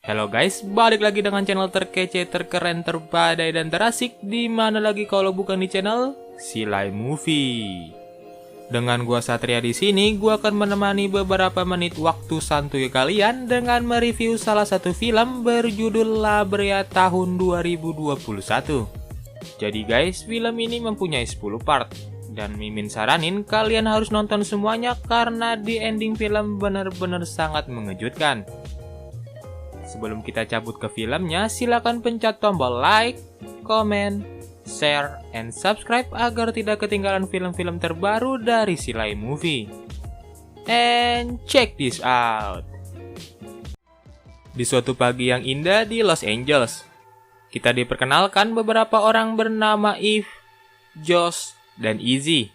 Halo guys, balik lagi dengan channel terkece, terkeren, terbadai, dan terasik. Di mana lagi kalau bukan di channel Silai Movie. Dengan gua Satria di sini, gua akan menemani beberapa menit waktu santuy kalian dengan mereview salah satu film berjudul La Brea tahun 2021. Jadi guys, film ini mempunyai 10 part. Dan Mimin saranin kalian harus nonton semuanya karena di ending film benar-benar sangat mengejutkan. Sebelum kita cabut ke filmnya, silakan pencet tombol like, comment, share, and subscribe agar tidak ketinggalan film-film terbaru dari Silai Movie. And check this out. Di suatu pagi yang indah di Los Angeles, kita diperkenalkan beberapa orang bernama Eve, Josh, dan Izzy.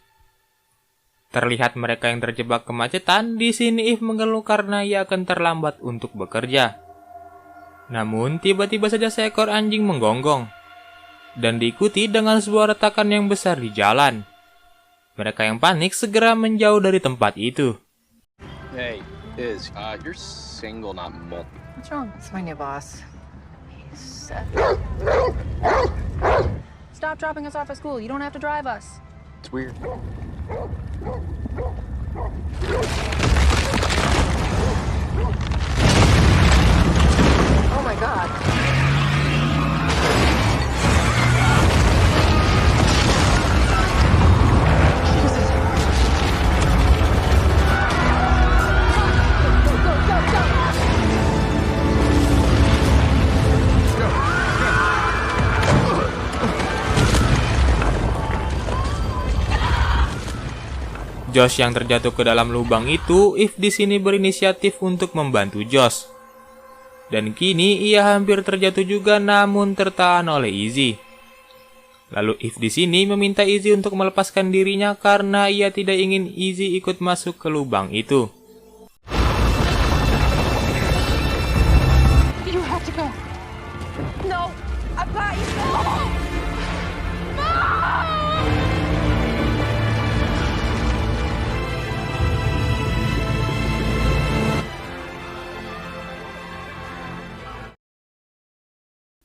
Terlihat mereka yang terjebak kemacetan. Di sini Eve mengeluh karena ia akan terlambat untuk bekerja. Namun, tiba-tiba saja seekor anjing menggonggong, dan diikuti dengan sebuah retakan yang besar di jalan. Mereka yang panik segera menjauh dari tempat itu. Hey, you're single, not multi. What's wrong? It's my new boss. Stop dropping us off at school. You don't have to drive us. It's weird. Oh my god. Josh yang terjatuh ke dalam lubang itu, Eve di sini berinisiatif untuk membantu Josh. Dan kini ia hampir terjatuh juga namun tertahan oleh Izzy. Lalu Eve di sini meminta Izzy untuk melepaskan dirinya karena ia tidak ingin Izzy ikut masuk ke lubang itu. You have to go. No, I've got you. Mom!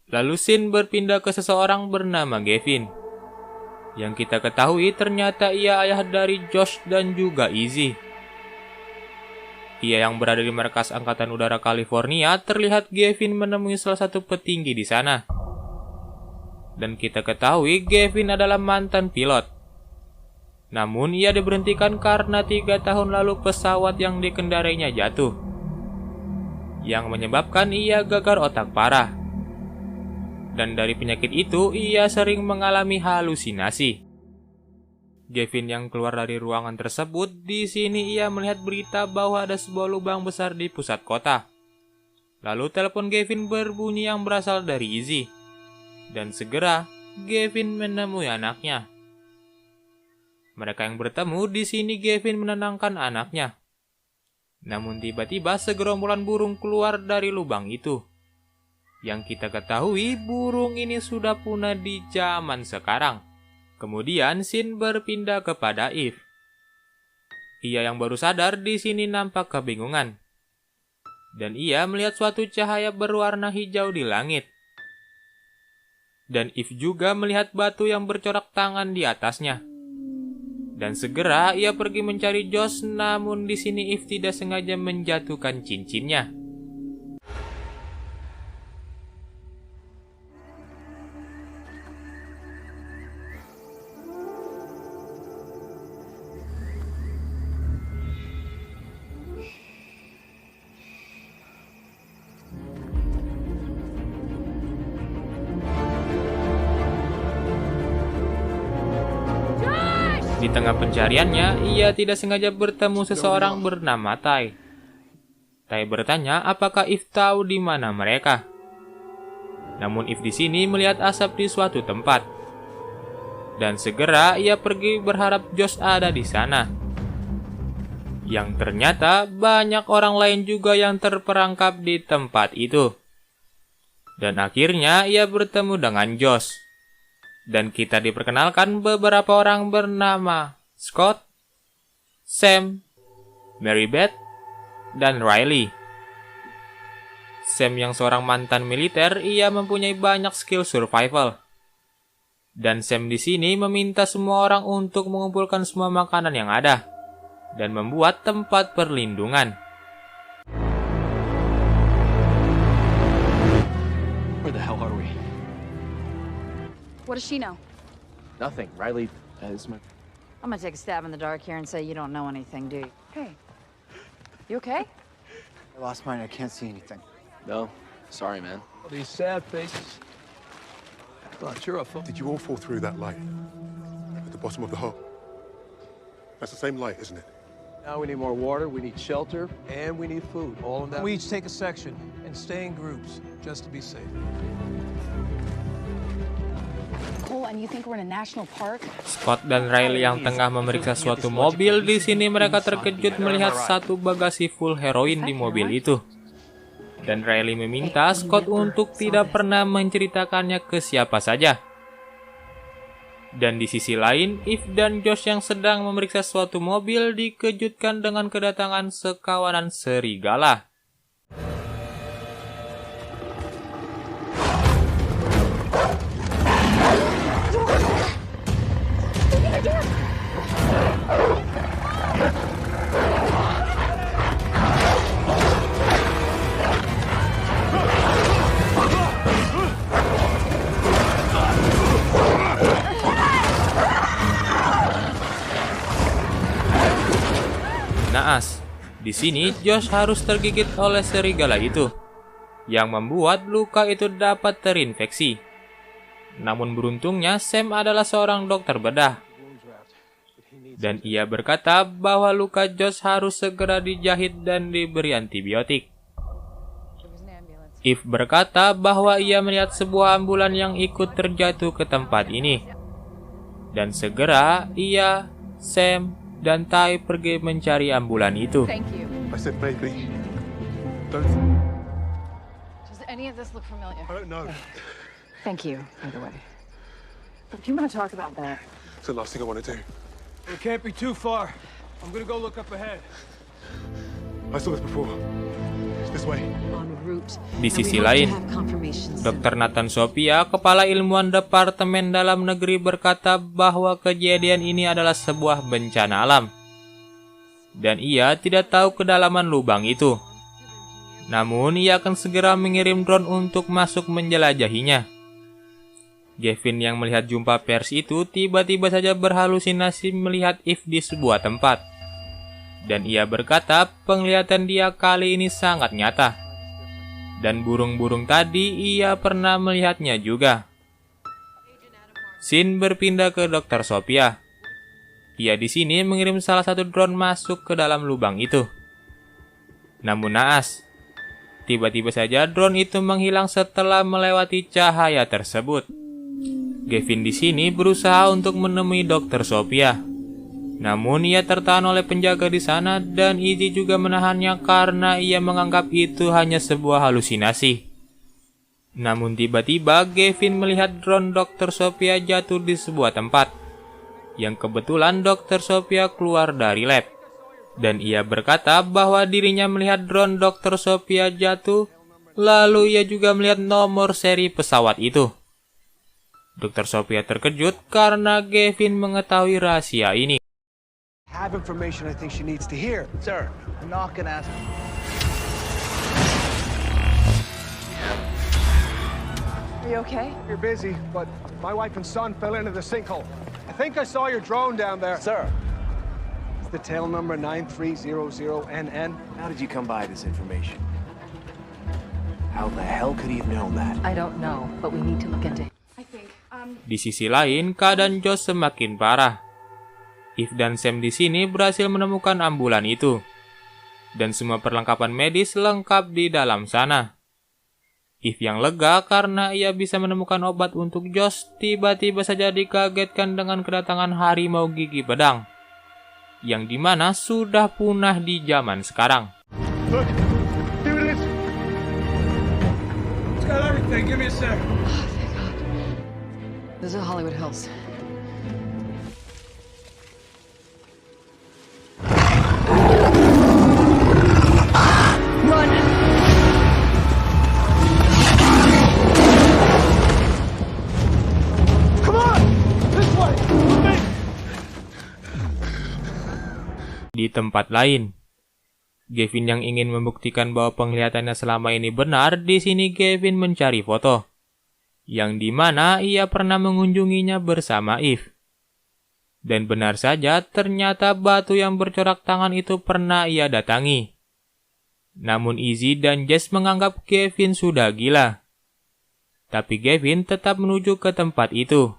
Lalu scene berpindah ke seseorang bernama Gavin. Yang kita ketahui ternyata ia ayah dari Josh dan juga Izzy. Ia yang berada di markas Angkatan Udara California. Terlihat Gavin menemui salah satu petinggi di sana. Dan kita ketahui Gavin adalah mantan pilot. Namun ia diberhentikan karena 3 tahun lalu pesawat yang dikendarainya jatuh, yang menyebabkan ia gagal otak parah. Dan dari penyakit itu, ia sering mengalami halusinasi. Gavin yang keluar dari ruangan tersebut, di sini ia melihat berita bahwa ada sebuah lubang besar di pusat kota. Lalu telepon Gavin berbunyi yang berasal dari Izzy. Dan segera, Gavin menemui anaknya. Mereka yang bertemu, di sini Gavin menenangkan anaknya. Namun tiba-tiba segerombolan burung keluar dari lubang itu. Yang kita ketahui burung ini sudah punah di zaman sekarang. Kemudian scene berpindah kepada Eve. Ia yang baru sadar di sini nampak kebingungan. Dan ia melihat suatu cahaya berwarna hijau di langit. Dan Eve juga melihat batu yang bercorak tangan di atasnya. Dan segera ia pergi mencari Josh, namun di sini Eve tidak sengaja menjatuhkan cincinnya. Di tengah pencariannya, ia tidak sengaja bertemu seseorang bernama Tai. Tai bertanya apakah Eve tahu di mana mereka. Namun Eve di sini melihat asap di suatu tempat. Dan segera ia pergi berharap Josh ada di sana. Yang ternyata banyak orang lain juga yang terperangkap di tempat itu. Dan akhirnya ia bertemu dengan Josh. Dan kita diperkenalkan beberapa orang bernama Scott, Sam, Mary Beth, dan Riley. Sam yang seorang mantan militer, ia mempunyai banyak skill survival. Dan Sam di sini meminta semua orang untuk mengumpulkan semua makanan yang ada dan membuat tempat perlindungan. Where the hell are we? What does she know? Nothing. Riley is my... I'm gonna take a stab in the dark here and say you don't know anything, do you? Hey. You okay? I lost mine. I can't see anything. No. Sorry, man. These sad faces. Thought you're a Did you all fall through that light? At the bottom of the hole? That's the same light, isn't it? Now we need more water, we need shelter, and we need food. All in that. We each take a section and stay in groups just to be safe. Cole, and you think we're in a national park? Scott dan Riley yang tengah memeriksa suatu mobil, di sini mereka terkejut melihat satu bagasi full heroin di mobil itu. Dan Riley meminta Scott untuk tidak pernah menceritakannya ke siapa saja. Dan di sisi lain, Eve dan Josh yang sedang memeriksa suatu mobil dikejutkan dengan kedatangan sekawanan serigala. Naas, di sini Josh harus tergigit oleh serigala itu, yang membuat luka itu dapat terinfeksi. Namun beruntungnya Sam adalah seorang dokter bedah, dan ia berkata bahwa luka Josh harus segera dijahit dan diberi antibiotik. Eve berkata bahwa ia melihat sebuah ambulan yang ikut terjatuh ke tempat ini, dan segera ia, Sam, dan Ty pergi mencari ambulan itu. Thank you. I said maybe. Don't... Does any of this look familiar? I don't know. Thank you, by the way. If you want to talk about that. It's the last thing I want to do. We can't be too far. I'm gonna go look up ahead. I saw this before. It's this way. Di sisi lain, Dr. Nathan Sophia, kepala ilmuwan Departemen Dalam Negeri, berkata bahwa kejadian ini adalah sebuah bencana alam. Dan ia tidak tahu kedalaman lubang itu. Namun, ia akan segera mengirim drone untuk masuk menjelajahinya. Gavin yang melihat jumpa pers itu tiba-tiba saja berhalusinasi melihat Eve di sebuah tempat. Dan ia berkata penglihatan dia kali ini sangat nyata. Dan burung-burung tadi ia pernah melihatnya juga. Scene berpindah ke Dr. Sophia. Ia di sini mengirim salah satu drone masuk ke dalam lubang itu. Namun naas, tiba-tiba saja drone itu menghilang setelah melewati cahaya tersebut. Gavin di sini berusaha untuk menemui Dr. Sophia. Namun ia tertahan oleh penjaga di sana dan Izzy juga menahannya karena ia menganggap itu hanya sebuah halusinasi. Namun tiba-tiba Gavin melihat drone Dr. Sophia jatuh di sebuah tempat. Yang kebetulan Dr. Sophia keluar dari lab. Dan ia berkata bahwa dirinya melihat drone Dr. Sophia jatuh, lalu ia juga melihat nomor seri pesawat itu. Dr. Sophia terkejut karena Gavin mengetahui rahasia ini. Have information I think she needs to hear. Sir, I'm not gonna ask. Are you okay? You're busy, but my wife and son fell into the sinkhole. I think I saw your drone down there. Sir. It's the tail number 9300NN. How did you come by this information? How the hell could he have known that? I don't know, but we need to look into it. Di sisi lain, keadaan Josh semakin parah. Eve dan Sam di sini berhasil menemukan ambulan itu. Dan semua perlengkapan medis lengkap di dalam sana. Eve yang lega karena ia bisa menemukan obat untuk Josh tiba-tiba saja dikagetkan dengan kedatangan harimau gigi pedang. Yang dimana sudah punah di zaman sekarang. Look, here it is. It's got everything. Give me a sec. This is Hollywood Hills. Run! tempat lain. Gavin yang ingin membuktikan bahwa penglihatannya selama ini benar, di sini Gavin mencari foto, yang dimana ia pernah mengunjunginya bersama Eve. Dan benar saja, ternyata batu yang bercorak tangan itu pernah ia datangi. Namun Izzy dan Jess menganggap Gavin sudah gila. Tapi Gavin tetap menuju ke tempat itu.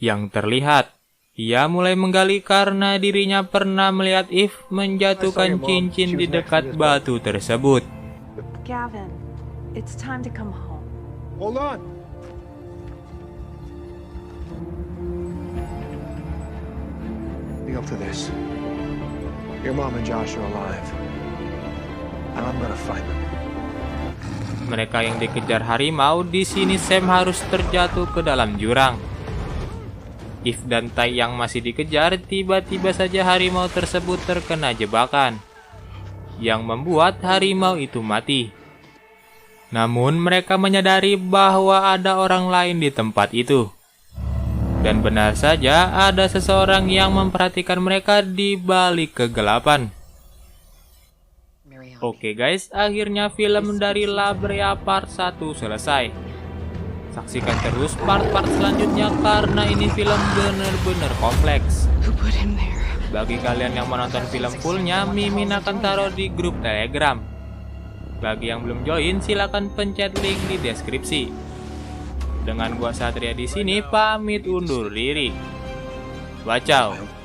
Yang terlihat, ia mulai menggali karena dirinya pernah melihat Eve menjatuhkan cincin di dekat batu tersebut. Gavin, it's time to come home. Hold on. Be up to this. Your mom and Josh are alive. And I'm gonna find them. Mereka yang dikejar harimau, di sini Sam harus terjatuh ke dalam jurang. Eve dan Ty yang masih dikejar, tiba-tiba saja harimau tersebut terkena jebakan, yang membuat harimau itu mati. Namun mereka menyadari bahwa ada orang lain di tempat itu. Dan benar saja ada seseorang yang memperhatikan mereka di balik kegelapan. Oke guys, akhirnya film dari La Brea Part 1 selesai. Saksikan terus part-part selanjutnya karena ini film bener-bener kompleks. Bagi kalian yang menonton film fullnya, Mimin akan taruh di grup Telegram. Bagi yang belum join, silakan pencet link di deskripsi. Dengan gua Satria di sini pamit undur diri. Wacau.